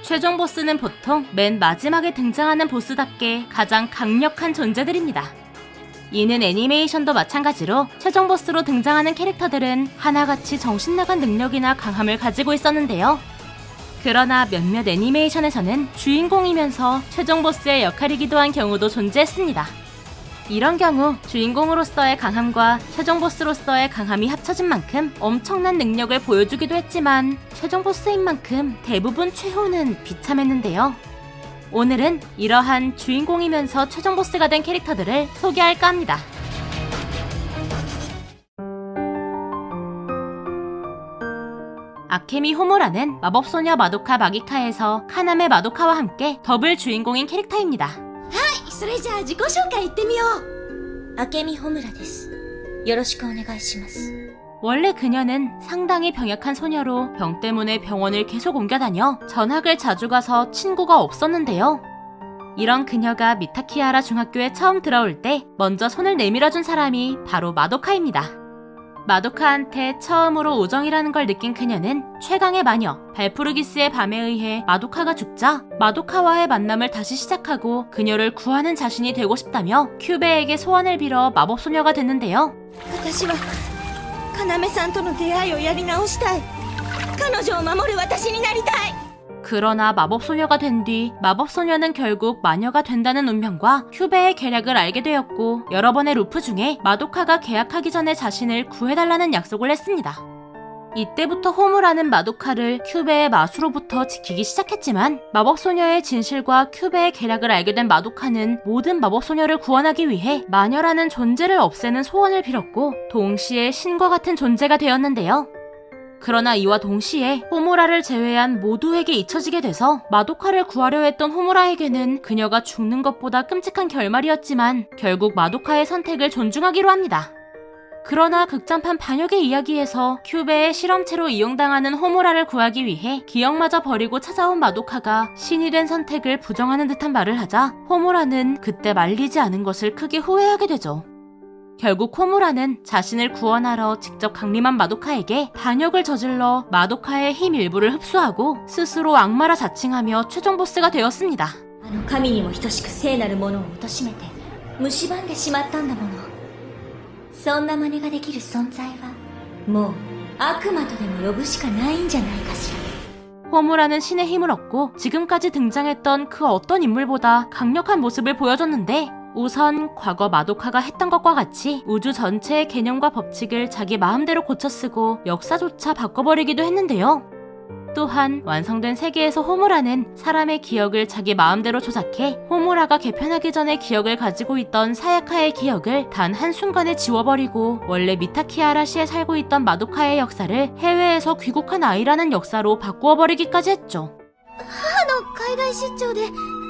최종 보스는 보통 맨 마지막에 등장하는 보스답게 가장 강력한 존재들입니다. 이는 애니메이션도 마찬가지로 최종 보스로 등장하는 캐릭터들은 하나같이 정신나간 능력이나 강함을 가지고 있었는데요. 그러나 몇몇 애니메이션에서는 주인공이면서 최종 보스의 역할이기도 한 경우도 존재했습니다. 이런 경우 주인공으로서의 강함과 최종 보스로서의 강함이 합쳐진 만큼 엄청난 능력을 보여주기도 했지만 최종 보스인 만큼 대부분 최후는 비참했는데요. 오늘은 이러한 주인공이면서 최종 보스가 된 캐릭터들을 소개할까 합니다. 아케미 호무라는 마법소녀 마도카 마기카에서 카나메 마도카와 함께 더블 주인공인 캐릭터입니다. それじゃあ自己紹介いってみよう。明美ホムラです。よろしくお願いします。 원래 그녀는 상당히 병약한 소녀로 병 때문에 병원을 계속 옮겨다녀 전학을 자주 가서 친구가 없었는데요. 이런 그녀가 미타키하라 중학교에 처음 들어올 때 먼저 손을 내밀어준 사람이 바로 마도카입니다. 마도카한테 처음으로 우정이라는 걸 느낀 그녀는 최강의 마녀 발푸르기스의 밤에 의해 마도카가 죽자 마도카와의 만남을 다시 시작하고 그녀를 구하는 자신이 되고 싶다며 큐베에게 소원을 빌어 마법소녀가 됐는데요. 私は要さんとの出会いをやり直したい。彼女を守る私になりたい。 그러나 마법소녀가 된 뒤 마법소녀는 결국 마녀가 된다는 운명과 큐베의 계략을 알게 되었고 여러 번의 루프 중에 마도카가 계약하기 전에 자신을 구해달라는 약속을 했습니다. 이때부터 호무라는 마도카를 큐베의 마수로부터 지키기 시작했지만 마법소녀의 진실과 큐베의 계략을 알게 된 마도카는 모든 마법소녀를 구원하기 위해 마녀라는 존재를 없애는 소원을 빌었고 동시에 신과 같은 존재가 되었는데요. 그러나 이와 동시에 호무라를 제외한 모두에게 잊혀지게 돼서 마도카를 구하려 했던 호무라에게는 그녀가 죽는 것보다 끔찍한 결말이었지만 결국 마도카의 선택을 존중하기로 합니다. 그러나 극장판 반역의 이야기에서 큐베의 실험체로 이용당하는 호무라를 구하기 위해 기억마저 버리고 찾아온 마도카가 신이 된 선택을 부정하는 듯한 말을 하자 호무라는 그때 말리지 않은 것을 크게 후회하게 되죠. 결국 호무라는 자신을 구원하러 직접 강림한 마도카에게 반역을 저질러 마도카의 힘 일부를 흡수하고 스스로 악마라 자칭하며 최종 보스가 되었습니다. あの神にも等しく聖なるものを貶めて蝕んでしまったんだもの。そんな真似ができる存在はもう悪魔とでも呼ぶしかないんじゃないかしら。 호무라는 신의 힘을 얻고 지금까지 등장했던 그 어떤 인물보다 강력한 모습을 보여줬는데 우선 과거 마도카가 했던 것과 같이 우주 전체의 개념과 법칙을 자기 마음대로 고쳐쓰고 역사조차 바꿔버리기도 했는데요. 또한 완성된 세계에서 호무라는 사람의 기억을 자기 마음대로 조작해 호무라가 개편하기 전에 기억을 가지고 있던 사야카의 기억을 단 한순간에 지워버리고 원래 미타키하라시에 살고 있던 마도카의 역사를 해외에서 귀국한 아이라는 역사로 바꾸어버리기까지 했죠. 母の海外出張で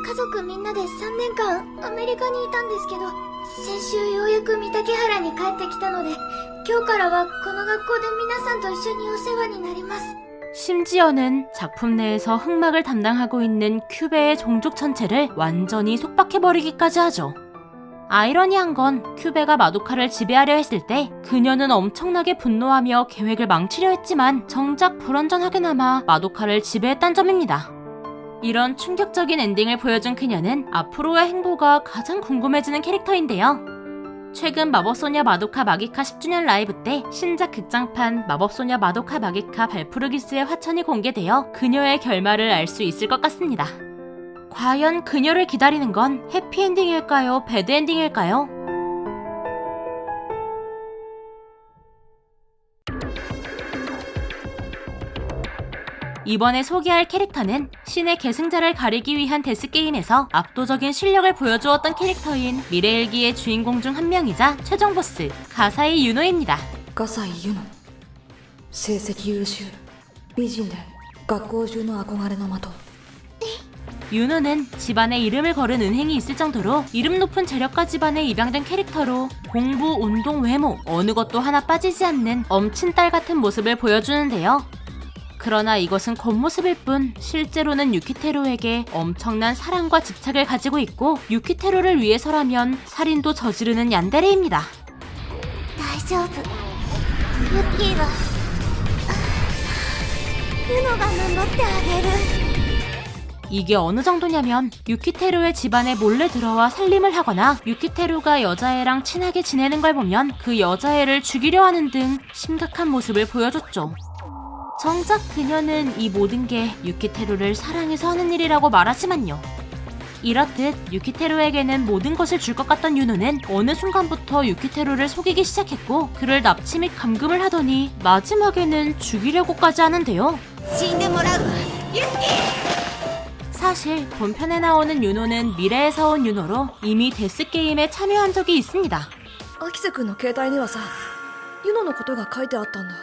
家族みんなで3年間アメリカにいたんですけど、先週ようやく三竹原に帰ってきたので、今日からはこの学校で皆さんと一緒にお世話になります。 심지어는 작품 내에서 흑막을 담당하고 있는 큐베의 종족 전체를 완전히 속박해버리기까지 하죠. 아이러니한 건 큐베가 마도카를 지배하려 했을 때 그녀는 엄청나게 분노하며 계획을 망치려 했지만 정작 불완전하게나마 마도카를 지배했단 점입니다. 이런 충격적인 엔딩을 보여준 그녀는 앞으로의 행보가 가장 궁금해지는 캐릭터인데요. 최근 마법소녀 마도카 마기카 10주년 라이브 때 신작 극장판 마법소녀 마도카 마기카 발푸르기스의 화천이 공개되어 그녀의 결말을 알 수 있을 것 같습니다. 과연 그녀를 기다리는 건 해피엔딩일까요? 배드엔딩일까요? 이번에 소개할 캐릭터는 신의 계승자를 가리기 위한 데스게임에서 압도적인 실력을 보여주었던 캐릭터인 미래일기의 주인공 중 한 명이자 최종 보스 가사이 유노입니다. 笠井ユノ成績優秀美人で学校中の憧れの的 유노는 집안에 이름을 걸은 은행이 있을 정도로 이름 높은 재력가 집안에 입양된 캐릭터로 공부, 운동, 외모 어느 것도 하나 빠지지 않는 엄친딸 같은 모습을 보여주는데요. 그러나 이것은 겉모습일 뿐 실제로는 유키테로에게 엄청난 사랑과 집착을 가지고 있고 유키테로를 위해서라면 살인도 저지르는 얀데레입니다. 大丈夫。ユッキーはユノが守ってあげる 이게 어느 정도냐면 유키테루의 집안에 몰래 들어와 살림을 하거나 유키테루가 여자애랑 친하게 지내는 걸 보면 그 여자애를 죽이려 하는 등 심각한 모습을 보여줬죠. 정작 그녀는 이 모든 게 유키테루를 사랑해서 하는 일이라고 말하지만요. 이렇듯 유키테루에게는 모든 것을 줄 것 같던 유노는 어느 순간부터 유키테루를 속이기 시작했고 그를 납치 및 감금을 하더니 마지막에는 죽이려고까지 하는데요. 死んでもらうわユキ 사실 본편에 나오는 유노는 미래에서 온 유노로 이미 데스게임에 참여한 적이 있습니다. アキセ君の携帯にはさユノのことが書いてあったんだ。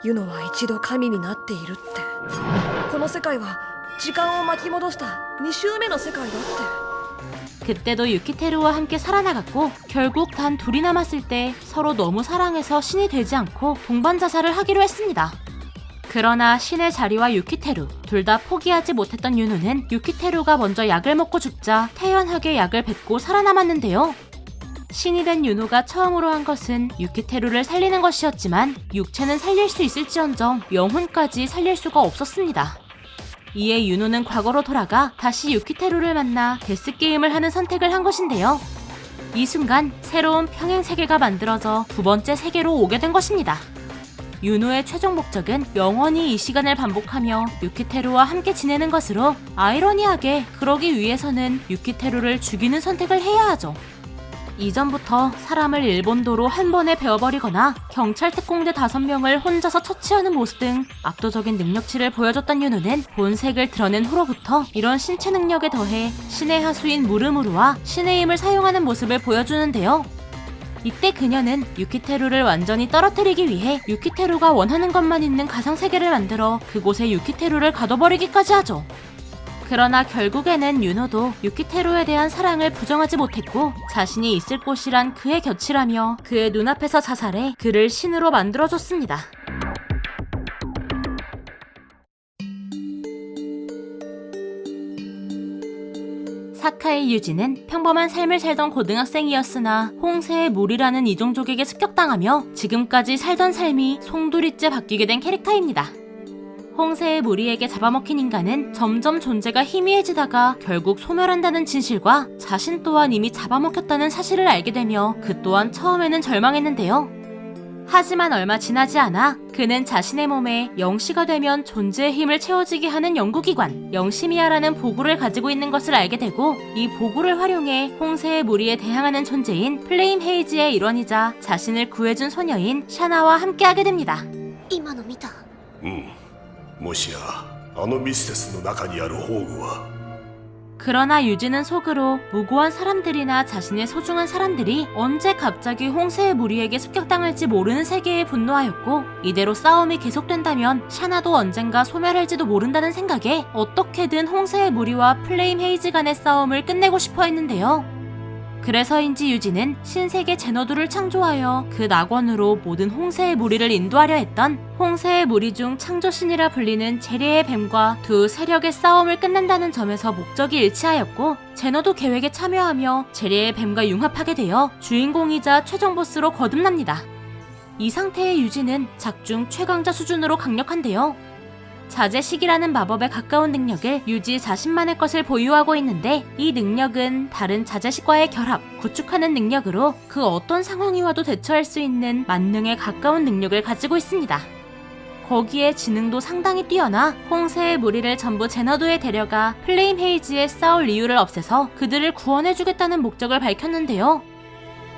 ユノは一度神になっているって。この世界は時間を巻き戻した2周目の世界だって。 그때도 유키테루와 함께 살아나갔고 결국 단 둘이 남았을 때 서로 너무 사랑해서 신이 되지 않고 동반 자살을 하기로 했습니다. 그러나 신의 자리와 유키테루 둘 다 포기하지 못했던 유노는 유키테루가 먼저 약을 먹고 죽자 태연하게 약을 뱉고 살아남았는데요. 신이 된 유노가 처음으로 한 것은 유키테루를 살리는 것이었지만 육체는 살릴 수 있을지언정 영혼까지 살릴 수가 없었습니다. 이에 유노는 과거로 돌아가 다시 유키테루를 만나 데스게임을 하는 선택을 한 것인데요. 이 순간 새로운 평행 세계가 만들어져 두 번째 세계로 오게 된 것입니다. 유노의 최종 목적은 영원히 이 시간을 반복하며 유키테루와 함께 지내는 것으로 아이러니하게 그러기 위해서는 유키테루를 죽이는 선택을 해야 하죠. 이전부터 사람을 일본도로 한 번에 베어버리거나 경찰 특공대 5명을 혼자서 처치하는 모습 등 압도적인 능력치를 보여줬던 유노는 본색을 드러낸 후로부터 이런 신체 능력에 더해 신의 하수인 무르무르와 신의 힘을 사용하는 모습을 보여주는데요. 이때 그녀는 유키테루를 완전히 떨어뜨리기 위해 유키테루가 원하는 것만 있는 가상세계를 만들어 그곳에 유키테루를 가둬버리기까지 하죠. 그러나 결국에는 유노도 유키테루에 대한 사랑을 부정하지 못했고 자신이 있을 곳이란 그의 곁이라며 그의 눈앞에서 자살해 그를 신으로 만들어줬습니다. 사카이 유지는 평범한 삶을 살던 고등학생이었으나 홍세의 무리라는 이종족에게 습격당하며 지금까지 살던 삶이 송두리째 바뀌게 된 캐릭터입니다. 홍세의 무리에게 잡아먹힌 인간은 점점 존재가 희미해지다가 결국 소멸한다는 진실과 자신 또한 이미 잡아먹혔다는 사실을 알게 되며 그 또한 처음에는 절망했는데요. 하지만 얼마 지나지 않아 그는 자신의 몸에 영시가 되면 존재의 힘을 채워지게 하는 연구기관 영시미아라는 보구를 가지고 있는 것을 알게 되고 이 보구를 활용해 홍세의 무리에 대항하는 존재인 플레임 헤이즈의 일원이자 자신을 구해준 소녀인 샤나와 함께하게 됩니다. 今の見たもしやあのミステスの中にある宝具は 그러나 유지는 속으로 무고한 사람들이나 자신의 소중한 사람들이 언제 갑자기 홍세의 무리에게 습격당할지 모르는 세계에 분노하였고 이대로 싸움이 계속된다면 샤나도 언젠가 소멸할지도 모른다는 생각에 어떻게든 홍세의 무리와 플레임 헤이즈 간의 싸움을 끝내고 싶어 했는데요. 그래서인지 유지는 신세계 제너두를 창조하여 그 낙원으로 모든 홍세의 무리를 인도하려 했던 홍세의 무리 중 창조신이라 불리는 제리의 뱀과 두 세력의 싸움을 끝낸다는 점에서 목적이 일치하였고 제너두 계획에 참여하며 제리의 뱀과 융합하게 되어 주인공이자 최종 보스로 거듭납니다. 이 상태의 유지는 작중 최강자 수준으로 강력한데요. 자제식이라는 마법에 가까운 능력을 유지 자신만의 것을 보유하고 있는데 이 능력은 다른 자제식과의 결합, 구축하는 능력으로 그 어떤 상황이 와도 대처할 수 있는 만능에 가까운 능력을 가지고 있습니다. 거기에 지능도 상당히 뛰어나 홍세의 무리를 전부 제너두에 데려가 플레임 헤이즈에 싸울 이유를 없애서 그들을 구원해주겠다는 목적을 밝혔는데요.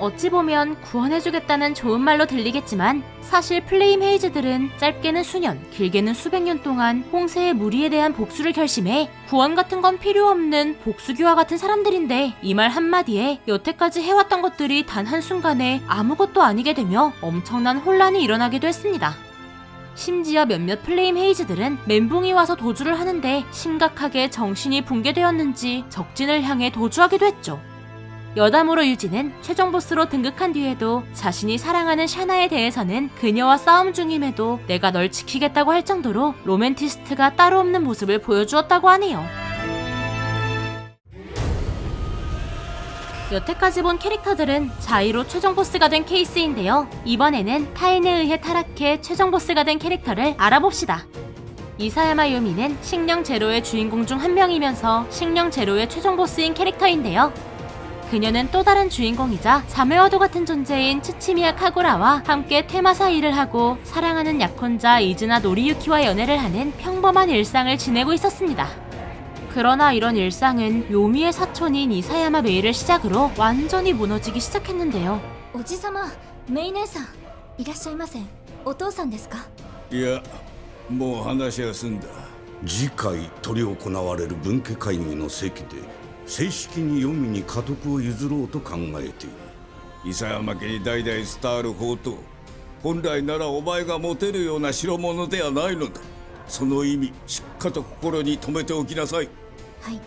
어찌 보면 구원해주겠다는 좋은 말로 들리겠지만 사실 플레임 헤이즈들은 짧게는 수년, 길게는 수백 년 동안 홍세의 무리에 대한 복수를 결심해 구원 같은 건 필요 없는 복수교와 같은 사람들인데 이 말 한마디에 여태까지 해왔던 것들이 단 한순간에 아무것도 아니게 되며 엄청난 혼란이 일어나기도 했습니다. 심지어 몇몇 플레임 헤이즈들은 멘붕이 와서 도주를 하는데 심각하게 정신이 붕괴되었는지 적진을 향해 도주하기도 했죠. 여담으로 유지는 최종 보스로 등극한 뒤에도 자신이 사랑하는 샤나에 대해서는 그녀와 싸움 중임에도 내가 널 지키겠다고 할 정도로 로맨티스트가 따로 없는 모습을 보여주었다고 하네요. 여태까지 본 캐릭터들은 자의로 최종 보스가 된 케이스인데요. 이번에는 타인에 의해 타락해 최종 보스가 된 캐릭터를 알아봅시다. 이사야마 요미는 식량 제로의 주인공 중 한 명이면서 식량 제로의 최종 보스인 캐릭터인데요. 그녀는 또 다른 주인공이자 자매와도 같은 존재인 츠치미야 카구라와 함께 테마사 일을 하고 사랑하는 약혼자 이즈나 노리유키와 연애를 하는 평범한 일상을 지내고 있었습니다. 그러나 이런 일상은 요미의 사촌인 이사야마 메이를 시작으로 완전히 무너지기 시작했는데요. おじさま、メイ姉さん、いらっしゃいませ。お父さんですか？いや、もう話は済んだ。次回執り行われる分家会議の席で正式に黄泉に家督を譲ろうと考えている。伊佐山家に代々伝わる宝刀、本来ならお前が持てるような代物ではないのだ。その意味しっかと心に留めておきなさい。はい。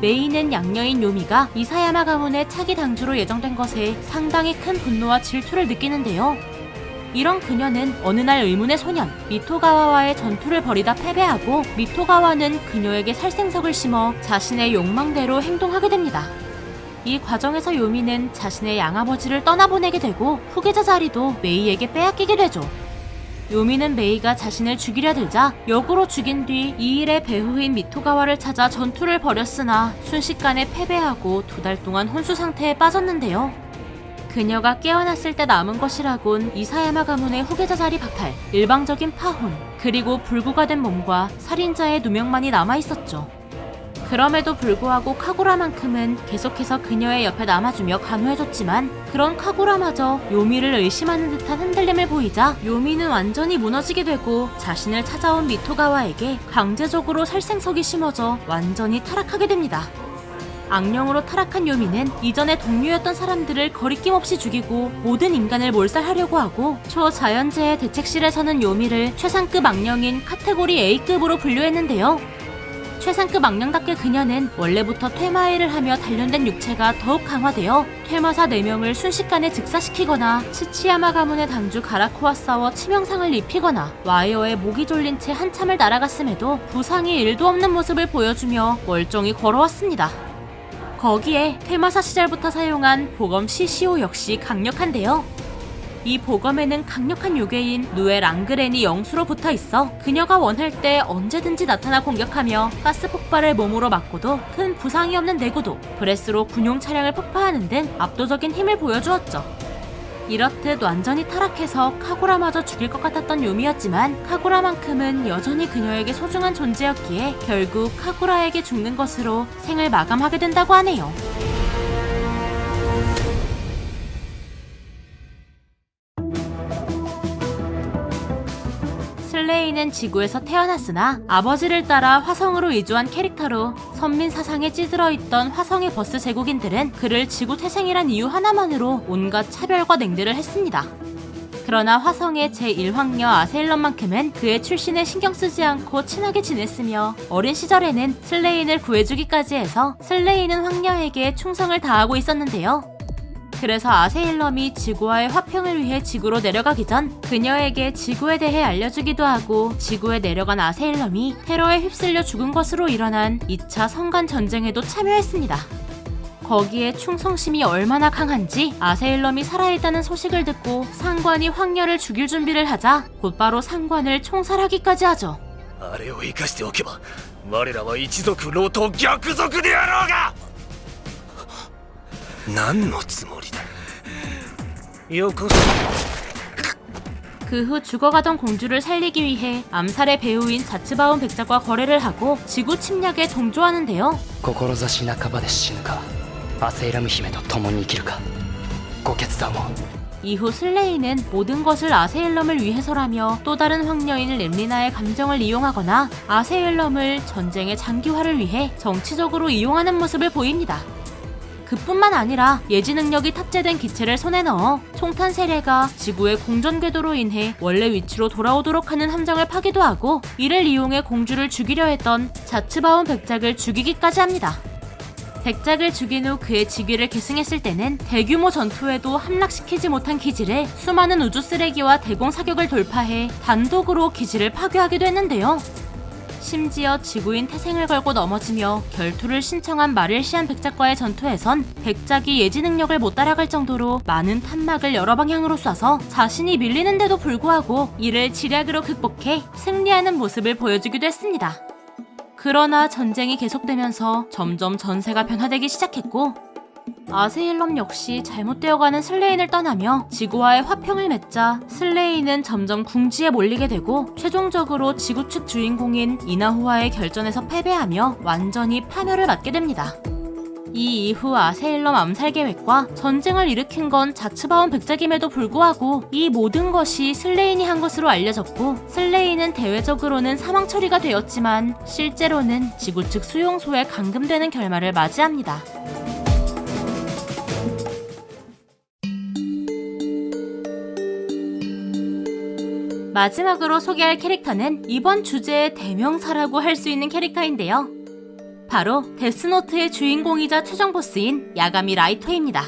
메이는 양녀인 요미가 이사야마 가문의 차기 당주로 예정된 것에 상당히 큰 분노와 질투를 느끼는데요. 이런 그녀는 어느 날 의문의 소년 미토가와와의 전투를 벌이다 패배하고 미토가와는 그녀에게 살생석을 심어 자신의 욕망대로 행동하게 됩니다. 이 과정에서 요미는 자신의 양아버지를 떠나보내게 되고 후계자 자리도 메이에게 빼앗기게 되죠. 요미는 메이가 자신을 죽이려 들자 역으로 죽인 뒤 이 일의 배후인 미토가와를 찾아 전투를 벌였으나 순식간에 패배하고 2달 동안 혼수 상태에 빠졌는데요. 그녀가 깨어났을 때 남은 것이라곤 이사야마 가문의 후계자 자리 박탈, 일방적인 파혼, 그리고 불구가 된 몸과 살인자의 누명만이 남아있었죠. 그럼에도 불구하고 카구라만큼은 계속해서 그녀의 옆에 남아주며 간호해줬지만 그런 카구라마저 요미를 의심하는 듯한 흔들림을 보이자 요미는 완전히 무너지게 되고 자신을 찾아온 미토가와에게 강제적으로 살생석이 심어져 완전히 타락하게 됩니다. 악령으로 타락한 요미는 이전에 동료였던 사람들을 거리낌 없이 죽이고 모든 인간을 몰살하려고 하고 초자연재해 대책실에서는 요미를 최상급 악령인 카테고리 A급으로 분류했는데요. 최상급 악령답게 그녀는 원래부터 퇴마일을 하며 단련된 육체가 더욱 강화되어 퇴마사 4명을 순식간에 즉사시키거나 츠치야마 가문의 당주 가라코와 싸워 치명상을 입히거나 와이어에 목이 졸린 채 한참을 날아갔음에도 부상이 1도 없는 모습을 보여주며 멀쩡히 걸어왔습니다. 거기에 퇴마사 시절부터 사용한 보검 시시오 역시 강력한데요. 이 보검에는 강력한 요괴인 누에 랑그렌이 영수로 붙어 있어 그녀가 원할 때 언제든지 나타나 공격하며 가스 폭발을 몸으로 맞고도 큰 부상이 없는 내구도, 브레스로 군용 차량을 폭파하는 등 압도적인 힘을 보여주었죠. 이렇듯 완전히 타락해서 카구라마저 죽일 것 같았던 요미였지만 카구라만큼은 여전히 그녀에게 소중한 존재였기에 결국 카구라에게 죽는 것으로 생을 마감하게 된다고 하네요. 슬레이는 지구에서 태어났으나 아버지를 따라 화성으로 이주한 캐릭터로 선민 사상에 찌들어 있던 화성의 버스 제국인들은 그를 지구 태생이란 이유 하나만으로 온갖 차별과 냉대를 했습니다. 그러나 화성의 제1황녀 아세일런만큼은 그의 출신에 신경 쓰지 않고 친하게 지냈으며 어린 시절에는 슬레인을 구해주기까지 해서 슬레이는 황녀에게 충성을 다하고 있었는데요. 그래서 아세일럼이 지구와의 화평을 위해 지구로 내려가기 전 그녀에게 지구에 대해 알려주기도 하고 지구에 내려간 아세일럼이 테러에 휩쓸려 죽은 것으로 일어난 2차 성간 전쟁에도 참여했습니다. 거기에 충성심이 얼마나 강한지 아세일럼이 살아있다는 소식을 듣고 상관이 황녀를 죽일 준비를 하자 곧바로 상관을 총살하기까지 하죠. あれを生かしておけば我らは一族老と逆賊であろうが何のつもりだよこそ 그 후 죽어가던 공주를 살리기 위해 암살의 배우인 자츠바온 백작과 거래를 하고 지구 침략에 동조하는데요. 志半ばで死ぬかアセイラム姫と共に生きるかご決断を 이후 슬레이는 모든 것을 아세일럼을 위해서라며 또 다른 황녀인 렘리나의 감정을 이용하거나 아세일럼을 전쟁의 장기화를 위해 정치적으로 이용하는 모습을 보입니다. 그뿐만 아니라 예지 능력이 탑재된 기체를 손에 넣어 총탄 세례가 지구의 공전 궤도로 인해 원래 위치로 돌아오도록 하는 함정을 파기도 하고 이를 이용해 공주를 죽이려 했던 자츠바온 백작을 죽이기까지 합니다. 백작을 죽인 후 그의 직위를 계승했을 때는 대규모 전투에도 함락시키지 못한 기지를 수많은 우주 쓰레기와 대공 사격을 돌파해 단독으로 기지를 파괴하기도 했는데요. 심지어 지구인 태생을 걸고 넘어지며 결투를 신청한 마릴시안 백작과의 전투에선 백작이 예지 능력을 못 따라갈 정도로 많은 탄막을 여러 방향으로 쏴서 자신이 밀리는데도 불구하고 이를 지략으로 극복해 승리하는 모습을 보여주기도 했습니다. 그러나 전쟁이 계속되면서 점점 전세가 변화되기 시작했고 아세일럼 역시 잘못되어가는 슬레인을 떠나며 지구와의 화평을 맺자 슬레인은 점점 궁지에 몰리게 되고 최종적으로 지구 측 주인공인 이나후와의 결전에서 패배하며 완전히 파멸을 맞게 됩니다. 이 이후 아세일럼 암살 계획과 전쟁을 일으킨 건 자츠바온 백작임에도 불구하고 이 모든 것이 슬레인이 한 것으로 알려졌고 슬레인은 대외적으로는 사망 처리가 되었지만 실제로는 지구 측 수용소에 감금되는 결말을 맞이합니다. 마지막으로 소개할 캐릭터는 이번 주제의 대명사라고 할 수 있는 캐릭터인데요. 바로 데스노트의 주인공이자 최종 보스인 야가미 라이토입니다.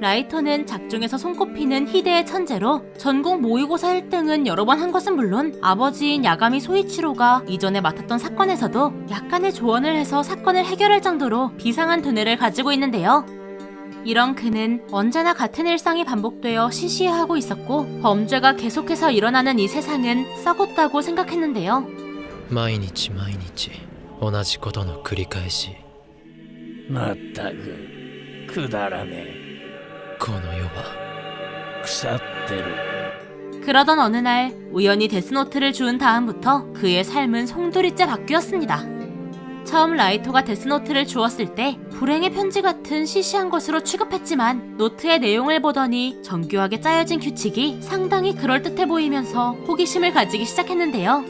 라이토는 작중에서 손꼽히는 희대의 천재로 전국 모의고사 1등은 여러 번 한 것은 물론 아버지인 야가미 소이치로가 이전에 맡았던 사건에서도 약간의 조언을 해서 사건을 해결할 정도로 비상한 두뇌를 가지고 있는데요. 이런 그는 언제나 같은 일상이 반복되어 시시해하고 있었고 범죄가 계속해서 일어나는 이 세상은 썩었다고 생각했는데요. 毎日毎日同じことの繰り返しまったくくだらねえこの世は腐ってる 그러던 어느 날 우연히 데스노트를 주운 다음부터 그의 삶은 송두리째 바뀌었습니다. 처음 라이토가 데스노트를 주었을 때 불행의 편지 같은 시시한 것으로 취급했지만 노트의 내용을 보더니 정교하게 짜여진 규칙이 상당히 그럴듯해 보이면서 호기심을 가지기 시작했는데요.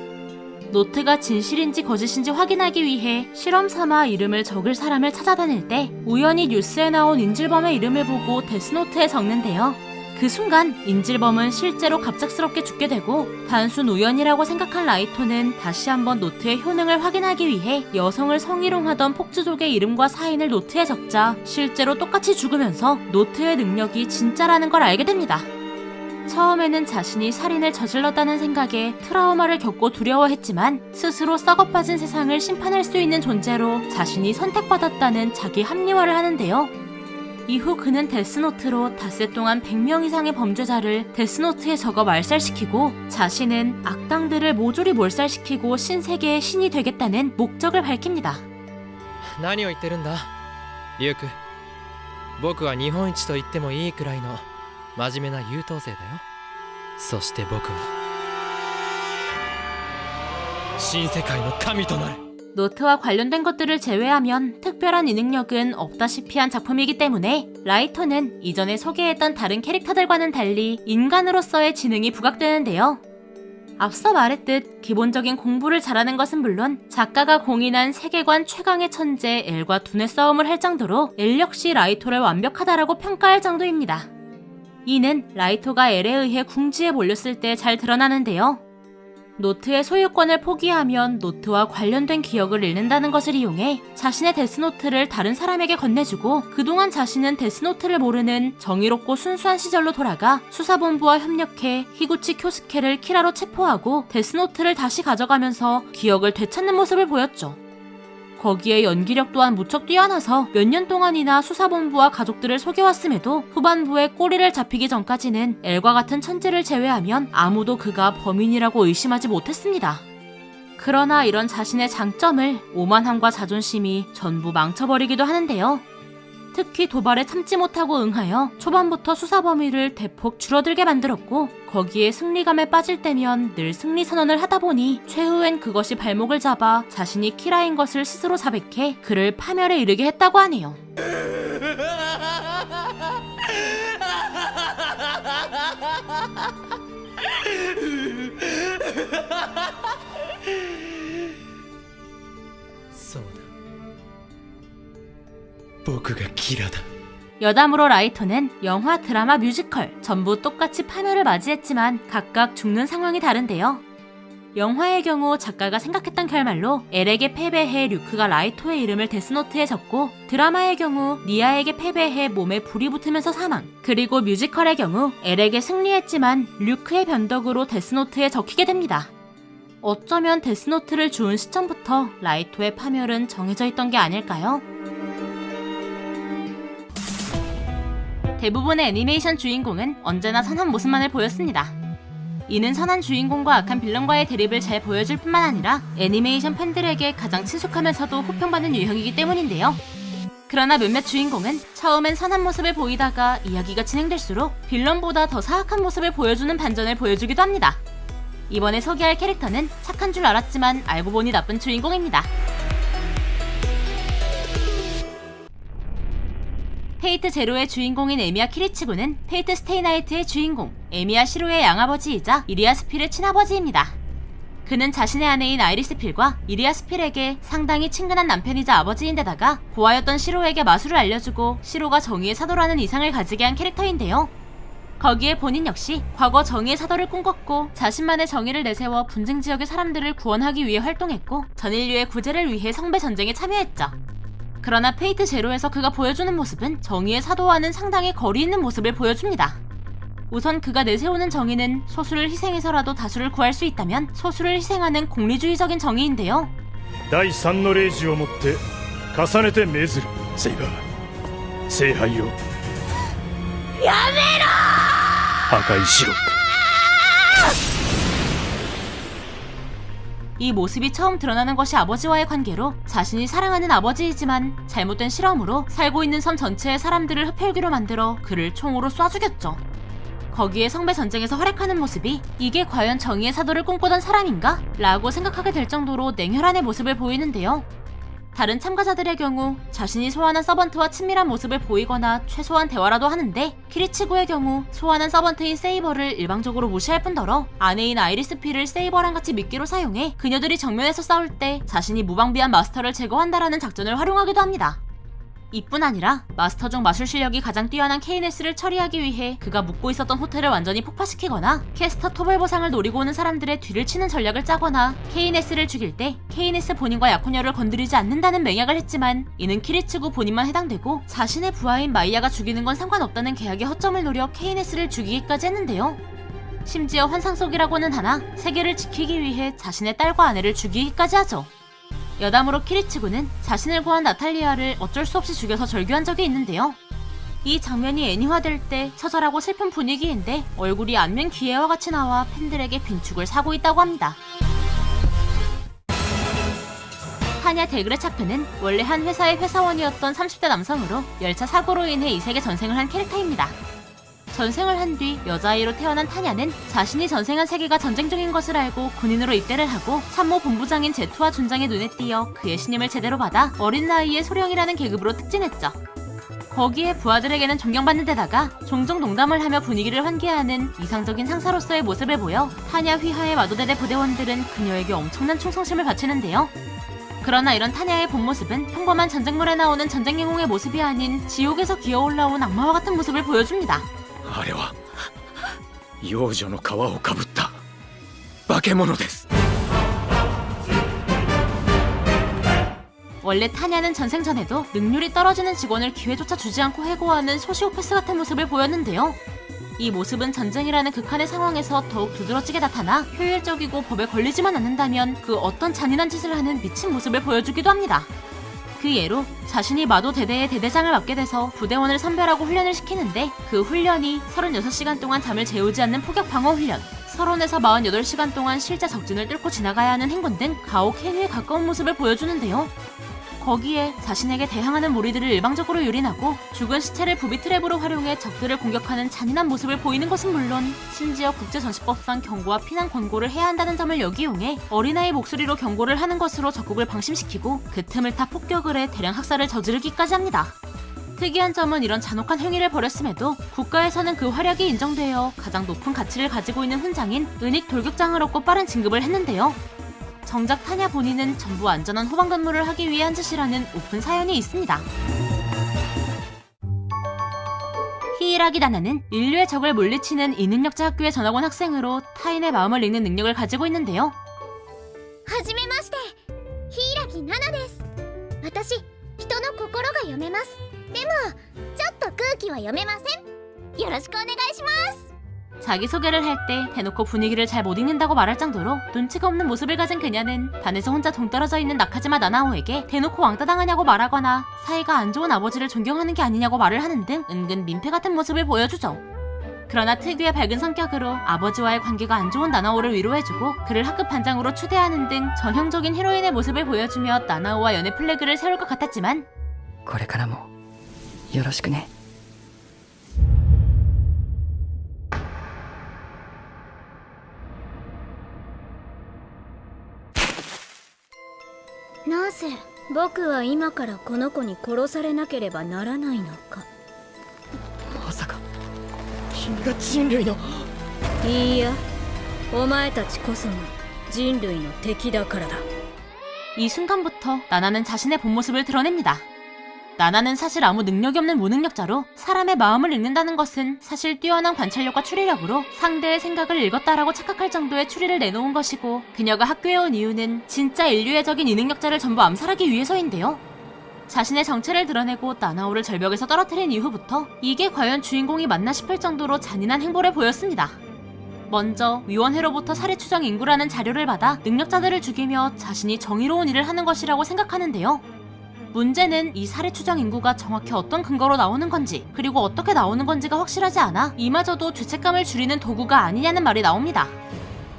노트가 진실인지 거짓인지 확인하기 위해 실험 삼아 이름을 적을 사람을 찾아다닐 때 우연히 뉴스에 나온 인질범의 이름을 보고 데스노트에 적는데요. 그 순간 인질범은 실제로 갑작스럽게 죽게 되고 단순 우연이라고 생각한 라이토는 다시 한번 노트의 효능을 확인하기 위해 여성을 성희롱하던 폭주족의 이름과 사인을 노트에 적자 실제로 똑같이 죽으면서 노트의 능력이 진짜라는 걸 알게 됩니다. 처음에는 자신이 살인을 저질렀다는 생각에 트라우마를 겪고 두려워했지만 스스로 썩어빠진 세상을 심판할 수 있는 존재로 자신이 선택받았다는 자기 합리화를 하는데요. 이후 그는 데스노트로 닷새 동안 100명 이상의 범죄자를 데스노트에 적어 말살시키고 자신은 악당들을 모조리 몰살시키고 신세계의 신이 되겠다는 목적을 밝힙니다. 何を言ってるんだリュウク僕は日本一と言ってもいいくらいの真面目な優等生だよそして僕は新世界の神となる 노트와 관련된 것들을 제외하면 특별한 이 능력은 없다시피 한 작품이기 때문에 라이토는 이전에 소개했던 다른 캐릭터들과는 달리 인간으로서의 지능이 부각되는데요. 앞서 말했듯 기본적인 공부를 잘하는 것은 물론 작가가 공인한 세계관 최강의 천재 엘과 두뇌 싸움을 할 정도로 엘 역시 라이토를 완벽하다라고 평가할 정도입니다. 이는 라이토가 엘에 의해 궁지에 몰렸을 때 잘 드러나는데요. 노트의 소유권을 포기하면 노트와 관련된 기억을 잃는다는 것을 이용해 자신의 데스노트를 다른 사람에게 건네주고 그동안 자신은 데스노트를 모르는 정의롭고 순수한 시절로 돌아가 수사본부와 협력해 히구치 쿄스케를 키라로 체포하고 데스노트를 다시 가져가면서 기억을 되찾는 모습을 보였죠. 거기에 연기력 또한 무척 뛰어나서 몇 년 동안이나 수사본부와 가족들을 속여왔음에도 후반부에 꼬리를 잡히기 전까지는 엘과 같은 천재를 제외하면 아무도 그가 범인이라고 의심하지 못했습니다. 그러나 이런 자신의 장점을 오만함과 자존심이 전부 망쳐버리기도 하는데요. 특히 도발에 참지 못하고 응하여 초반부터 수사 범위를 대폭 줄어들게 만들었고 거기에 승리감에 빠질 때면 늘 승리 선언을 하다 보니 최후엔 그것이 발목을 잡아 자신이 키라인 것을 스스로 자백해 그를 파멸에 이르게 했다고 하네요. 여담으로 라이토는 영화, 드라마, 뮤지컬 전부 똑같이 파멸을 맞이했지만 각각 죽는 상황이 다른데요. 영화의 경우 작가가 생각했던 결말로 엘에게 패배해 류크가 라이토의 이름을 데스노트에 적고 드라마의 경우 니아에게 패배해 몸에 불이 붙으면서 사망 그리고 뮤지컬의 경우 엘에게 승리했지만 류크의 변덕으로 데스노트에 적히게 됩니다. 어쩌면 데스노트를 주운 시점부터 라이토의 파멸은 정해져 있던 게 아닐까요? 대부분의 애니메이션 주인공은 언제나 선한 모습만을 보였습니다. 이는 선한 주인공과 악한 빌런과의 대립을 잘 보여줄 뿐만 아니라 애니메이션 팬들에게 가장 친숙하면서도 호평받는 유형이기 때문인데요. 그러나 몇몇 주인공은 처음엔 선한 모습을 보이다가 이야기가 진행될수록 빌런보다 더 사악한 모습을 보여주는 반전을 보여주기도 합니다. 이번에 소개할 캐릭터는 착한 줄 알았지만 알고 보니 나쁜 주인공입니다. 페이트 제로의 주인공인 에미야 키리치구는 페이트 스테이 나이트의 주인공 에미야 시로의 양아버지이자 이리아 스필의 친아버지입니다. 그는 자신의 아내인 아이리스 필과 이리아 스필에게 상당히 친근한 남편이자 아버지인데다가 고아였던 시로에게 마술을 알려주고 시로가 정의의 사도라는 이상을 가지게 한 캐릭터인데요. 거기에 본인 역시 과거 정의의 사도를 꿈꿨고 자신만의 정의를 내세워 분쟁 지역의 사람들을 구원하기 위해 활동했고 전인류의 구제를 위해 성배 전쟁에 참여했죠. 그러나 페이트 제로에서 그가 보여주는 모습은 정의의 사도와는 상당히 거리 있는 모습을 보여줍니다. 우선 그가 내세우는 정의는 소수를 희생해서라도 다수를 구할 수 있다면 소수를 희생하는 공리주의적인 정의인데요. 第三の霊児をもって重ねて命ずるセイバー聖杯をやめろ破壊しろ 이 모습이 처음 드러나는 것이 아버지와의 관계로 자신이 사랑하는 아버지이지만 잘못된 실험으로 살고 있는 섬 전체의 사람들을 흡혈귀로 만들어 그를 총으로 쏴 죽였죠. 거기에 성배 전쟁에서 활약하는 모습이 이게 과연 정의의 사도를 꿈꾸던 사람인가? 라고 생각하게 될 정도로 냉혈한의 모습을 보이는데요. 다른 참가자들의 경우 자신이 소환한 서번트와 친밀한 모습을 보이거나 최소한 대화라도 하는데 키리치구의 경우 소환한 서번트인 세이버를 일방적으로 무시할 뿐더러 아내인 아이리스 필을 세이버랑 같이 미끼로 사용해 그녀들이 정면에서 싸울 때 자신이 무방비한 마스터를 제거한다라는 작전을 활용하기도 합니다. 이뿐 아니라 마스터 중 마술 실력이 가장 뛰어난 케이네스를 처리하기 위해 그가 묵고 있었던 호텔을 완전히 폭파시키거나 캐스터 토벌 보상을 노리고 오는 사람들의 뒤를 치는 전략을 짜거나 케이네스를 죽일 때 케이네스 본인과 약혼녀를 건드리지 않는다는 맹약을 했지만 이는 키리치구 본인만 해당되고 자신의 부하인 마이야가 죽이는 건 상관없다는 계약의 허점을 노려 케이네스를 죽이기까지 했는데요. 심지어 환상 속이라고는 하나 세계를 지키기 위해 자신의 딸과 아내를 죽이기까지 하죠. 여담으로 키리치구는 자신을 구한 나탈리아를 어쩔 수 없이 죽여서 절규한 적이 있는데요. 이 장면이 애니화될 때 처절하고 슬픈 분위기인데 얼굴이 안면 기회와 같이 나와 팬들에게 빈축을 사고 있다고 합니다. 타냐 데그레차프는 원래 한 회사의 회사원이었던 30대 남성으로 열차 사고로 인해 이 세계 전생을 한 캐릭터입니다. 전생을 한 뒤 여자아이로 태어난 타냐는 자신이 전생한 세계가 전쟁 중인 것을 알고 군인으로 입대를 하고 참모 본부장인 제투와 준장의 눈에 띄어 그의 신임을 제대로 받아 어린 나이에 소령이라는 계급으로 특진했죠. 거기에 부하들에게는 존경받는 데다가 종종 농담을 하며 분위기를 환기하는 이상적인 상사로서의 모습을 보여 타냐 휘하의 마도대대 부대원들은 그녀에게 엄청난 충성심을 바치는데요. 그러나 이런 타냐의 본 모습은 평범한 전쟁물에 나오는 전쟁 영웅의 모습이 아닌 지옥에서 기어올라온 악마와 같은 모습을 보여줍니다. あれは幼女の皮をかぶった化け物です 원래 타냐는 전생 전에도 능률이 떨어지는 직원을 기회조차 주지 않고 해고하는 소시오패스 같은 모습을 보였는데요. 이 모습은 전쟁이라는 극한의 상황에서 더욱 두드러지게 나타나 효율적이고 법에 걸리지만 않는다면 그 어떤 잔인한 짓을 하는 미친 모습을 보여주기도 합니다. 그 예로 자신이 마도 대대의 대대장을 맡게 돼서 부대원을 선별하고 훈련을 시키는데 그 훈련이 36시간 동안 잠을 재우지 않는 포격 방어 훈련, 서론에서 48시간 동안 실제 적진을 뚫고 지나가야 하는 행군 등 가혹 행위에 가까운 모습을 보여주는데요. 거기에 자신에게 대항하는 무리들을 일방적으로 유린하고 죽은 시체를 부비 트랩으로 활용해 적들을 공격하는 잔인한 모습을 보이는 것은 물론 심지어 국제전시법상 경고와 피난 권고를 해야 한다는 점을 역이용해 어린아이 목소리로 경고를 하는 것으로 적국을 방심시키고 그 틈을 타 폭격을 해 대량 학살을 저지르기까지 합니다. 특이한 점은 이런 잔혹한 행위를 벌였음에도 국가에서는 그 활약이 인정되어 가장 높은 가치를 가지고 있는 훈장인 은익 돌격장을 얻고 빠른 진급을 했는데요. 정작 타냐 본인은 전부 안전한 후방 근무를 하기 위해 한 짓이라는 오픈 사연이 있습니다. 히이라기 다나는 인류의 적을 물리치는 이능력자 학교에 전학 온 학생으로 타인의 마음을 읽는 능력을 가지고 있는데요. はじめまして柊ナナです。私人の心が読めます。でもちょっと空気は読めません。よろしくお願いします。 자기소개를 할 때 대놓고 분위기를 잘 못 읽는다고 말할 정도로 눈치가 없는 모습을 가진 그녀는 반에서 혼자 동떨어져 있는 나카지마 나나오에게 대놓고 왕따 당하냐고 말하거나 사이가 안 좋은 아버지를 존경하는 게 아니냐고 말을 하는 등 은근 민폐 같은 모습을 보여주죠. 그러나 특유의 밝은 성격으로 아버지와의 관계가 안 좋은 나나오를 위로해주고 그를 학급 반장으로 추대하는 등 전형적인 히로인의 모습을 보여주며 나나오와 연애 플래그를 세울 것 같았지만 これからもよろしくね。なぜ僕は今からこの子に殺されなければならないのか。まさか君が人類の。いいや、お前たちこそが人類の敵だからだ。 이 순간부터 나나는 자신의 본 모습을 드러냅니다. 나나는 사실 아무 능력이 없는 무능력자로 사람의 마음을 읽는다는 것은 사실 뛰어난 관찰력과 추리력으로 상대의 생각을 읽었다라고 착각할 정도의 추리를 내놓은 것이고 그녀가 학교에 온 이유는 진짜 인류의 적인 이 능력자를 전부 암살하기 위해서인데요. 자신의 정체를 드러내고 나나오를 절벽에서 떨어뜨린 이후부터 이게 과연 주인공이 맞나 싶을 정도로 잔인한 행보를 보였습니다. 먼저 위원회로부터 살해 추정 인구라는 자료를 받아 능력자들을 죽이며 자신이 정의로운 일을 하는 것이라고 생각하는데요. 문제는 이 살해 추정 인구가 정확히 어떤 근거로 나오는 건지 그리고 어떻게 나오는 건지가 확실하지 않아 이마저도 죄책감을 줄이는 도구가 아니냐는 말이 나옵니다.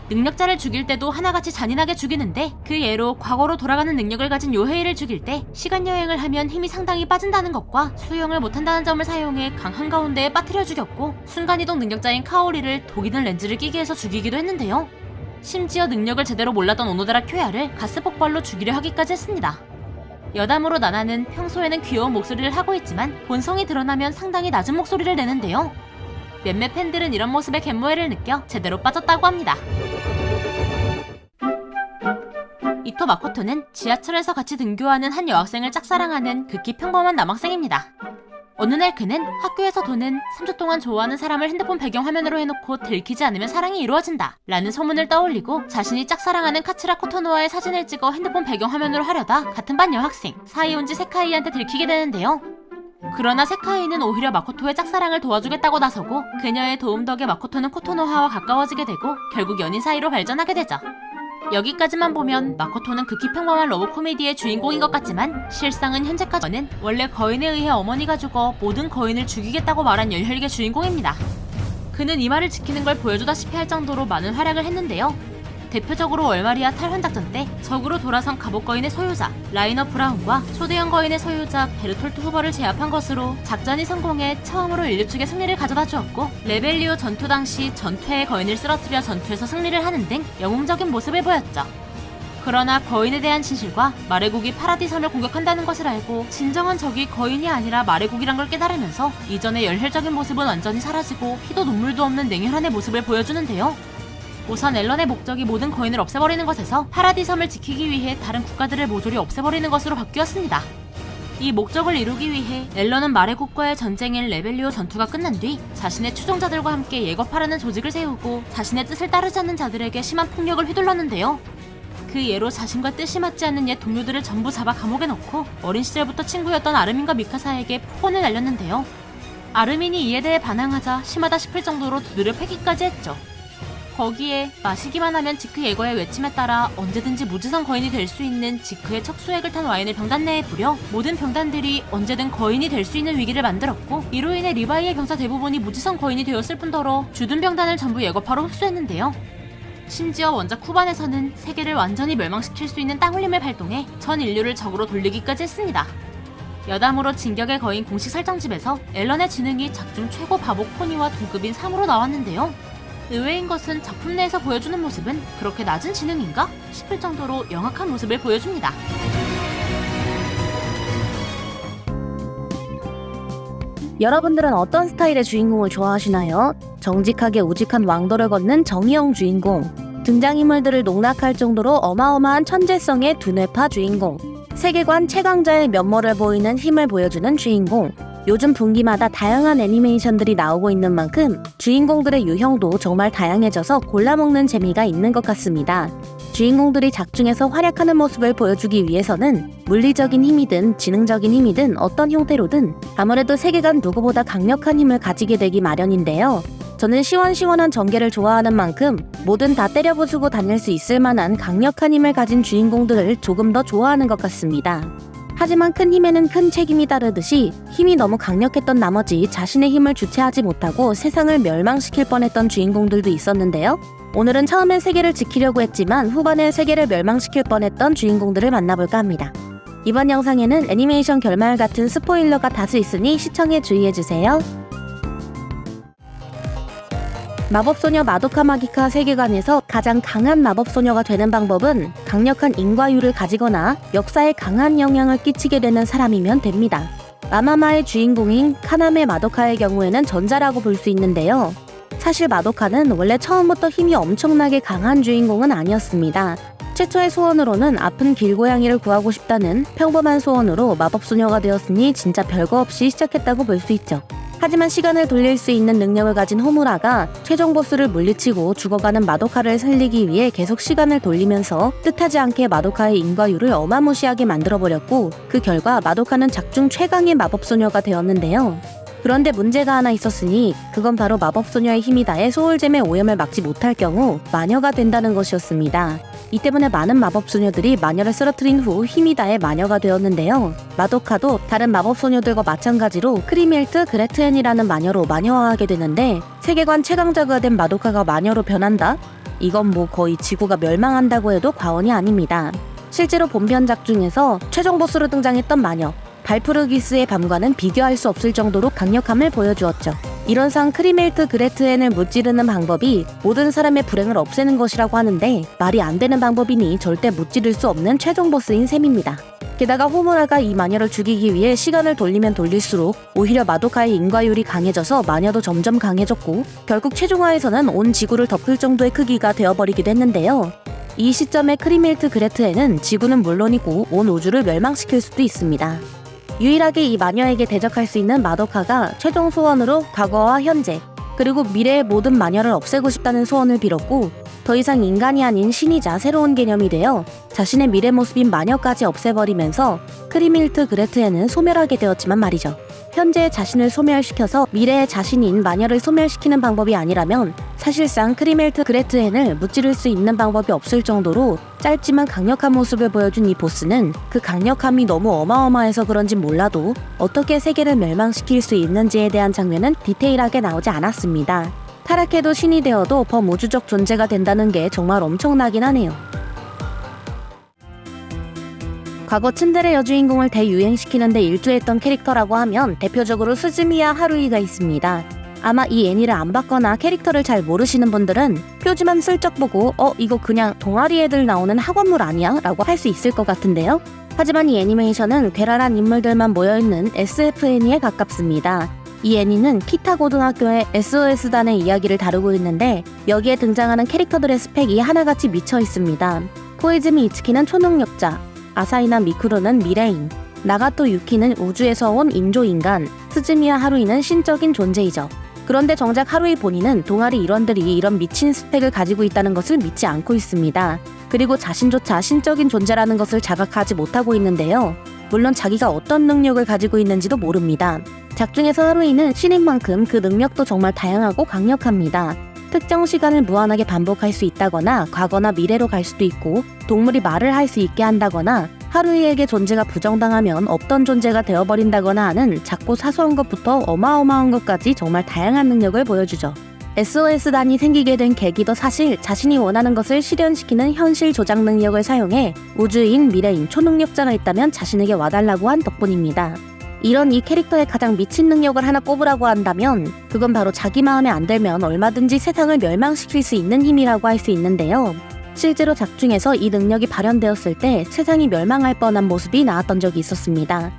능력자를 죽일 때도 하나같이 잔인하게 죽이는데 그 예로 과거로 돌아가는 능력을 가진 요헤이를 죽일 때 시간여행을 하면 힘이 상당히 빠진다는 것과 수영을 못한다는 점을 사용해 강 한가운데에 빠뜨려 죽였고 순간이동 능력자인 카오리를 독이 든 렌즈를 끼게 해서 죽이기도 했는데요. 심지어 능력을 제대로 몰랐던 오노데라 쿄야를 가스 폭발로 죽이려 하기까지 했습니다. 여담으로 나나는 평소에는 귀여운 목소리를 하고 있지만 본성이 드러나면 상당히 낮은 목소리를 내는데요. 몇몇 팬들은 이런 모습에 갯모해를 느껴 제대로 빠졌다고 합니다. 이토 마코토는 지하철에서 같이 등교하는 한 여학생을 짝사랑하는 극히 평범한 남학생입니다. 어느 날 그는 학교에서 도는 3초 동안 좋아하는 사람을 핸드폰 배경화면으로 해놓고 들키지 않으면 사랑이 이루어진다 라는 소문을 떠올리고 자신이 짝사랑하는 카츠라 코토노와의 사진을 찍어 핸드폰 배경화면으로 하려다 같은 반 여학생 사이온지 세카이한테 들키게 되는데요. 그러나 세카이는 오히려 마코토의 짝사랑을 도와주겠다고 나서고 그녀의 도움 덕에 마코토는 코토노하와 가까워지게 되고 결국 연인 사이로 발전하게 되죠. 여기까지만 보면 마코토는 극히 평범한 러브 코미디의 주인공인 것 같지만 실상은 현재까지는 원래 거인에 의해 어머니가 죽어 모든 거인을 죽이겠다고 말한 열혈계 주인공입니다. 그는 이 말을 지키는 걸 보여주다시피 할 정도로 많은 활약을 했는데요. 대표적으로 월마리아 탈환 작전 때 적으로 돌아선 갑옷 거인의 소유자 라이너 브라운과 초대형 거인의 소유자 베르톨트 후버를 제압한 것으로 작전이 성공해 처음으로 인류 측에 승리를 가져다 주었고 레벨리오 전투 당시 전투의 거인을 쓰러뜨려 전투에서 승리를 하는 등 영웅적인 모습을 보였죠. 그러나 거인에 대한 진실과 마레국이 파라디 섬을 공격한다는 것을 알고 진정한 적이 거인이 아니라 마레국이란 걸 깨달으면서 이전의 열혈적인 모습은 완전히 사라지고 피도 눈물도 없는 냉혈한의 모습을 보여주는데요. 우선 앨런의 목적이 모든 거인을 없애버리는 것에서 파라디 섬을 지키기 위해 다른 국가들을 모조리 없애버리는 것으로 바뀌었습니다. 이 목적을 이루기 위해 앨런은 마레국과의 전쟁인 레벨리오 전투가 끝난 뒤 자신의 추종자들과 함께 예거파라는 조직을 세우고 자신의 뜻을 따르지 않는 자들에게 심한 폭력을 휘둘렀는데요. 그 예로 자신과 뜻이 맞지 않는 옛 동료들을 전부 잡아 감옥에 넣고 어린 시절부터 친구였던 아르민과 미카사에게 폭언을 날렸는데요. 아르민이 이에 대해 반항하자 심하다 싶을 정도로 두드려 패기까지 했죠. 거기에 마시기만 하면 지크 예거의 외침에 따라 언제든지 무지성 거인이 될 수 있는 지크의 척수액을 탄 와인을 병단 내에 뿌려 모든 병단들이 언제든 거인이 될 수 있는 위기를 만들었고 이로 인해 리바이의 병사 대부분이 무지성 거인이 되었을 뿐더러 주둔 병단을 전부 예거파로 흡수했는데요. 심지어 원작 쿠반에서는 세계를 완전히 멸망시킬 수 있는 땅울림을 발동해 전 인류를 적으로 돌리기까지 했습니다. 여담으로 진격의 거인 공식 설정집에서 앨런의 지능이 작중 최고 바보 코니와 동급인 3으로 나왔는데요. 의외인 것은 작품 내에서 보여주는 모습은 그렇게 낮은 지능인가 싶을 정도로 영악한 모습을 보여줍니다. 여러분들은 어떤 스타일의 주인공을 좋아하시나요? 정직하게 우직한 왕도를 걷는 정의형 주인공, 등장인물들을 농락할 정도로 어마어마한 천재성의 두뇌파 주인공, 세계관 최강자의 면모를 보이는 힘을 보여주는 주인공. 요즘 분기마다 다양한 애니메이션들이 나오고 있는 만큼 주인공들의 유형도 정말 다양해져서 골라먹는 재미가 있는 것 같습니다. 주인공들이 작중에서 활약하는 모습을 보여주기 위해서는 물리적인 힘이든 지능적인 힘이든 어떤 형태로든 아무래도 세계관 누구보다 강력한 힘을 가지게 되기 마련인데요. 저는 시원시원한 전개를 좋아하는 만큼 뭐든 다 때려 부수고 다닐 수 있을 만한 강력한 힘을 가진 주인공들을 조금 더 좋아하는 것 같습니다. 하지만 큰 힘에는 큰 책임이 따르듯이 힘이 너무 강력했던 나머지 자신의 힘을 주체하지 못하고 세상을 멸망시킬 뻔했던 주인공들도 있었는데요. 오늘은 처음엔 세계를 지키려고 했지만 후반엔 세계를 멸망시킬 뻔했던 주인공들을 만나볼까 합니다. 이번 영상에는 애니메이션 결말 같은 스포일러가 다수 있으니 시청에 주의해주세요. 마법소녀 마도카 마기카 세계관에서 가장 강한 마법소녀가 되는 방법은 강력한 인과유를 가지거나 역사에 강한 영향을 끼치게 되는 사람이면 됩니다. 마마마의 주인공인 카나메 마도카의 경우에는 전자라고 볼 수 있는데요. 사실 마도카는 원래 처음부터 힘이 엄청나게 강한 주인공은 아니었습니다. 최초의 소원으로는 아픈 길고양이를 구하고 싶다는 평범한 소원으로 마법소녀가 되었으니 진짜 별거 없이 시작했다고 볼 수 있죠. 하지만 시간을 돌릴 수 있는 능력을 가진 호무라가 최종 보스를 물리치고 죽어가는 마도카를 살리기 위해 계속 시간을 돌리면서 뜻하지 않게 마도카의 인과유를 어마무시하게 만들어버렸고 그 결과 마도카는 작중 최강의 마법소녀가 되었는데요. 그런데 문제가 하나 있었으니 그건 바로 마법소녀의 힘이 다해 소울잼의 오염을 막지 못할 경우 마녀가 된다는 것이었습니다. 이 때문에 많은 마법소녀들이 마녀를 쓰러뜨린 후 힘이 다해 마녀가 되었는데요. 마도카도 다른 마법소녀들과 마찬가지로 크리멜트 그레트엔이라는 마녀로 마녀화하게 되는데 세계관 최강자가 된 마도카가 마녀로 변한다? 이건 뭐 거의 지구가 멸망한다고 해도 과언이 아닙니다. 실제로 본편작 중에서 최종 보스로 등장했던 마녀 발프르기스의 밤과는 비교할 수 없을 정도로 강력함을 보여주었죠. 이런상 크리멜트 그레트엔을 무찌르는 방법이 모든 사람의 불행을 없애는 것이라고 하는데 말이 안 되는 방법이니 절대 무찌를 수 없는 최종 보스인 셈입니다. 게다가 호무라가 이 마녀를 죽이기 위해 시간을 돌리면 돌릴수록 오히려 마도카의 인과율이 강해져서 마녀도 점점 강해졌고 결국 최종화에서는 온 지구를 덮을 정도의 크기가 되어버리기도 했는데요. 이 시점에 크리멜트 그레트엔은 지구는 물론이고 온 우주를 멸망시킬 수도 있습니다. 유일하게 이 마녀에게 대적할 수 있는 마도카가 최종 소원으로 과거와 현재 그리고 미래의 모든 마녀를 없애고 싶다는 소원을 빌었고 더 이상 인간이 아닌 신이자 새로운 개념이 되어 자신의 미래 모습인 마녀까지 없애버리면서 크리멜트 그레트엔은 소멸하게 되었지만 말이죠. 현재의 자신을 소멸시켜서 미래의 자신인 마녀를 소멸시키는 방법이 아니라면 사실상 크리멜트 그레트엔을 무찌를 수 있는 방법이 없을 정도로 짧지만 강력한 모습을 보여준 이 보스는 그 강력함이 너무 어마어마해서 그런지 몰라도 어떻게 세계를 멸망시킬 수 있는지에 대한 장면은 디테일하게 나오지 않았습니다. 타락해도 신이 되어도 범우주적 존재가 된다는 게 정말 엄청나긴 하네요. 과거 츤데레 여주인공을 대유행시키는데 일조했던 캐릭터라고 하면 대표적으로 스즈미야 하루이가 있습니다. 아마 이 애니를 안 봤거나 캐릭터를 잘 모르시는 분들은 표지만 슬쩍 보고 이거 그냥 동아리 애들 나오는 학원물 아니야? 라고 할 수 있을 것 같은데요. 하지만 이 애니메이션은 괴랄한 인물들만 모여있는 SF 애니에 가깝습니다. 이 애니는 키타 고등학교의 SOS단의 이야기를 다루고 있는데 여기에 등장하는 캐릭터들의 스펙이 하나같이 미쳐 있습니다. 코이즈미 이츠키는 초능력자, 아사히나 미쿠루는 미래인, 나가토 유키는 우주에서 온 인조인간, 스즈미야 하루이는 신적인 존재이죠. 그런데 정작 하루이 본인은 동아리 일원들이 이런 미친 스펙을 가지고 있다는 것을 믿지 않고 있습니다. 그리고 자신조차 신적인 존재라는 것을 자각하지 못하고 있는데요. 물론 자기가 어떤 능력을 가지고 있는지도 모릅니다. 작중에서 하루이는 신인 만큼 그 능력도 정말 다양하고 강력합니다. 특정 시간을 무한하게 반복할 수 있다거나 과거나 미래로 갈 수도 있고 동물이 말을 할 수 있게 한다거나 하루이에게 존재가 부정당하면 없던 존재가 되어버린다거나 하는 작고 사소한 것부터 어마어마한 것까지 정말 다양한 능력을 보여주죠. SOS단이 생기게 된 계기도 사실 자신이 원하는 것을 실현시키는 현실 조작 능력을 사용해 우주인, 미래인, 초능력자가 있다면 자신에게 와달라고 한 덕분입니다. 이런 이 캐릭터의 가장 미친 능력을 하나 꼽으라고 한다면 그건 바로 자기 마음에 안 들면 얼마든지 세상을 멸망시킬 수 있는 힘이라고 할 수 있는데요. 실제로 작중에서 이 능력이 발현되었을 때 세상이 멸망할 뻔한 모습이 나왔던 적이 있었습니다.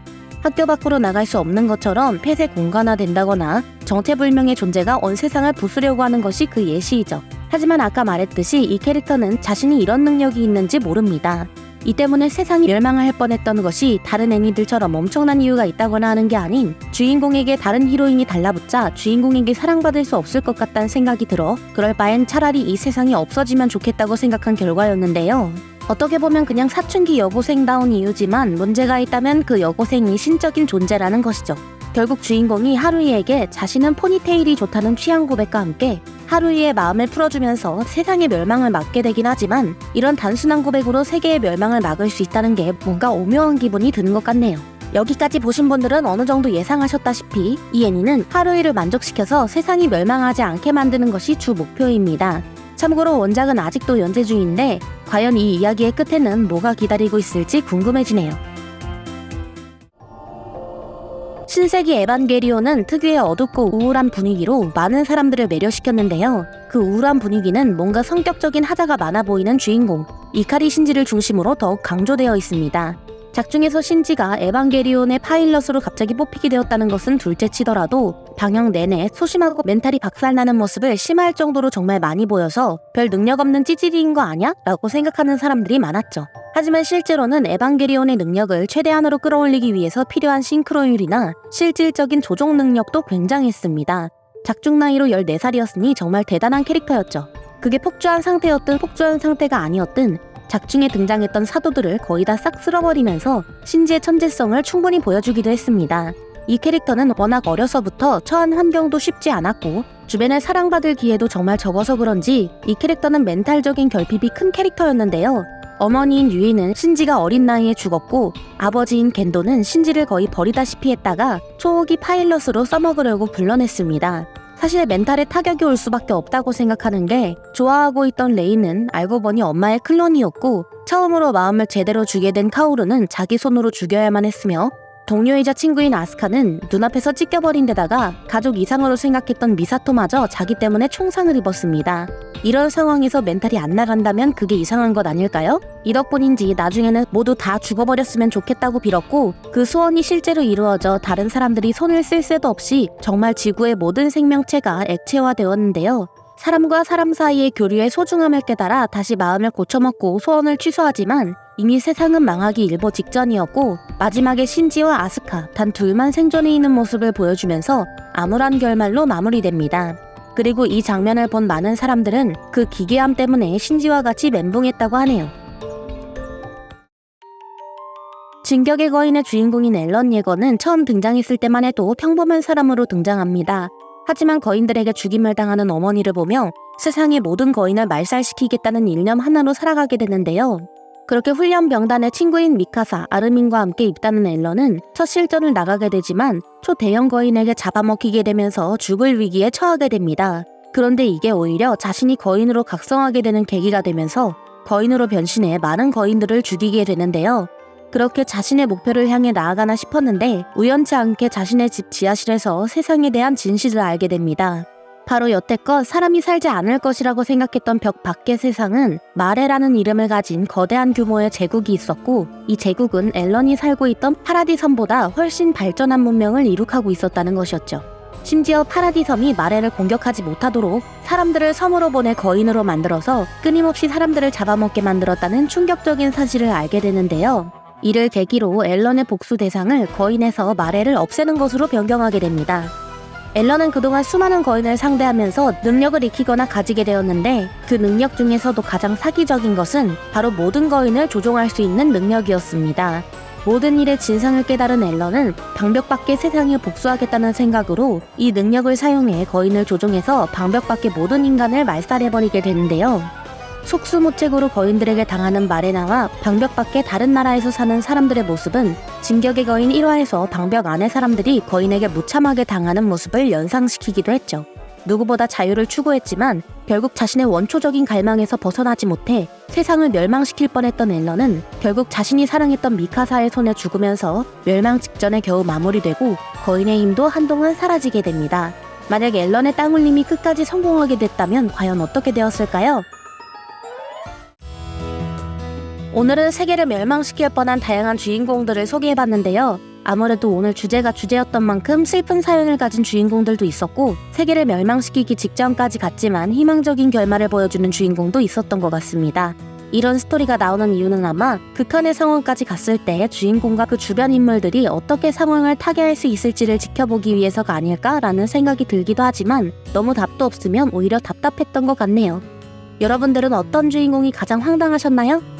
학교 밖으로 나갈 수 없는 것처럼 폐쇄 공간화된다거나 정체불명의 존재가 온 세상을 부수려고 하는 것이 그 예시이죠. 하지만 아까 말했듯이 이 캐릭터는 자신이 이런 능력이 있는지 모릅니다. 이 때문에 세상이 멸망할 뻔했던 것이 다른 애니들처럼 엄청난 이유가 있다거나 하는 게 아닌 주인공에게 다른 히로인이 달라붙자 주인공에게 사랑받을 수 없을 것 같다는 생각이 들어 그럴 바엔 차라리 이 세상이 없어지면 좋겠다고 생각한 결과였는데요. 어떻게 보면 그냥 사춘기 여고생다운 이유지만 문제가 있다면 그 여고생이 신적인 존재라는 것이죠. 결국 주인공이 하루이에게 자신은 포니테일이 좋다는 취향 고백과 함께 하루이의 마음을 풀어주면서 세상의 멸망을 막게 되긴 하지만 이런 단순한 고백으로 세계의 멸망을 막을 수 있다는 게 뭔가 오묘한 기분이 드는 것 같네요. 여기까지 보신 분들은 어느 정도 예상하셨다시피 이 애니는 하루이를 만족시켜서 세상이 멸망하지 않게 만드는 것이 주 목표입니다. 참고로 원작은 아직도 연재 중인데 과연 이 이야기의 끝에는 뭐가 기다리고 있을지 궁금해지네요. 신세기 에반게리온은 특유의 어둡고 우울한 분위기로 많은 사람들을 매료시켰는데요. 그 우울한 분위기는 뭔가 성격적인 하자가 많아 보이는 주인공 이카리 신지를 중심으로 더욱 강조되어 있습니다. 작중에서 신지가 에반게리온의 파일럿으로 갑자기 뽑히게 되었다는 것은 둘째치더라도 방영 내내 소심하고 멘탈이 박살나는 모습을 심할 정도로 정말 많이 보여서 별 능력 없는 찌질이인 거 아냐? 라고 생각하는 사람들이 많았죠. 하지만 실제로는 에반게리온의 능력을 최대한으로 끌어올리기 위해서 필요한 싱크로율이나 실질적인 조종 능력도 굉장했습니다. 작중 나이로 14살이었으니 정말 대단한 캐릭터였죠. 그게 폭주한 상태였든 폭주한 상태가 아니었든 작중에 등장했던 사도들을 거의 다 싹 쓸어버리면서 신지의 천재성을 충분히 보여주기도 했습니다. 이 캐릭터는 워낙 어려서부터 처한 환경도 쉽지 않았고 주변에 사랑받을 기회도 정말 적어서 그런지 이 캐릭터는 멘탈적인 결핍이 큰 캐릭터였는데요. 어머니인 유이는 신지가 어린 나이에 죽었고 아버지인 겐도는 신지를 거의 버리다시피 했다가 초호기 파일럿으로 써먹으려고 불러냈습니다. 사실 멘탈에 타격이 올 수밖에 없다고 생각하는 게 좋아하고 있던 레이는 알고 보니 엄마의 클론이었고 처음으로 마음을 제대로 주게 된 카오루는 자기 손으로 죽여야만 했으며 동료이자 친구인 아스카는 눈앞에서 찢겨버린 데다가 가족 이상으로 생각했던 미사토마저 자기 때문에 총상을 입었습니다. 이런 상황에서 멘탈이 안 나간다면 그게 이상한 것 아닐까요? 이 덕분인지 나중에는 모두 다 죽어버렸으면 좋겠다고 빌었고 그 소원이 실제로 이루어져 다른 사람들이 손을 쓸 새도 없이 정말 지구의 모든 생명체가 액체화되었는데요. 사람과 사람 사이의 교류의 소중함을 깨달아 다시 마음을 고쳐먹고 소원을 취소하지만 이미 세상은 망하기 일보 직전이었고 마지막에 신지와 아스카 단 둘만 생존해 있는 모습을 보여주면서 암울한 결말로 마무리됩니다. 그리고 이 장면을 본 많은 사람들은 그 기괴함 때문에 신지와 같이 멘붕했다고 하네요. 진격의 거인의 주인공인 앨런 예거는 처음 등장했을 때만 해도 평범한 사람으로 등장합니다. 하지만 거인들에게 죽임을 당하는 어머니를 보며 세상의 모든 거인을 말살시키겠다는 일념 하나로 살아가게 되는데요. 그렇게 훈련 병단의 친구인 미카사, 아르민과 함께 입단한 앨런은 첫 실전을 나가게 되지만 초대형 거인에게 잡아먹히게 되면서 죽을 위기에 처하게 됩니다. 그런데 이게 오히려 자신이 거인으로 각성하게 되는 계기가 되면서 거인으로 변신해 많은 거인들을 죽이게 되는데요. 그렇게 자신의 목표를 향해 나아가나 싶었는데 우연치 않게 자신의 집 지하실에서 세상에 대한 진실을 알게 됩니다. 바로 여태껏 사람이 살지 않을 것이라고 생각했던 벽 밖의 세상은 마레라는 이름을 가진 거대한 규모의 제국이 있었고 이 제국은 앨런이 살고 있던 파라디섬보다 훨씬 발전한 문명을 이룩하고 있었다는 것이었죠. 심지어 파라디섬이 마레를 공격하지 못하도록 사람들을 섬으로 보내 거인으로 만들어서 끊임없이 사람들을 잡아먹게 만들었다는 충격적인 사실을 알게 되는데요. 이를 계기로 앨런의 복수 대상을 거인에서 마레를 없애는 것으로 변경하게 됩니다. 앨런은 그동안 수많은 거인을 상대하면서 능력을 익히거나 가지게 되었는데 그 능력 중에서도 가장 사기적인 것은 바로 모든 거인을 조종할 수 있는 능력이었습니다. 모든 일의 진상을 깨달은 앨런은 방벽 밖의 세상을 복수하겠다는 생각으로 이 능력을 사용해 거인을 조종해서 방벽 밖의 모든 인간을 말살해버리게 되는데요. 속수무책으로 거인들에게 당하는 마레나와 방벽 밖의 다른 나라에서 사는 사람들의 모습은 진격의 거인 1화에서 방벽 안의 사람들이 거인에게 무참하게 당하는 모습을 연상시키기도 했죠. 누구보다 자유를 추구했지만 결국 자신의 원초적인 갈망에서 벗어나지 못해 세상을 멸망시킬 뻔했던 앨런은 결국 자신이 사랑했던 미카사의 손에 죽으면서 멸망 직전에 겨우 마무리되고 거인의 힘도 한동안 사라지게 됩니다. 만약 앨런의 땅울림이 끝까지 성공하게 됐다면 과연 어떻게 되었을까요? 오늘은 세계를 멸망시킬 뻔한 다양한 주인공들을 소개해봤는데요. 아무래도 오늘 주제가 주제였던 만큼 슬픈 사연을 가진 주인공들도 있었고 세계를 멸망시키기 직전까지 갔지만 희망적인 결말을 보여주는 주인공도 있었던 것 같습니다. 이런 스토리가 나오는 이유는 아마 극한의 상황까지 갔을 때 주인공과 그 주변 인물들이 어떻게 상황을 타개할 수 있을지를 지켜보기 위해서가 아닐까라는 생각이 들기도 하지만 너무 답도 없으면 오히려 답답했던 것 같네요. 여러분들은 어떤 주인공이 가장 황당하셨나요?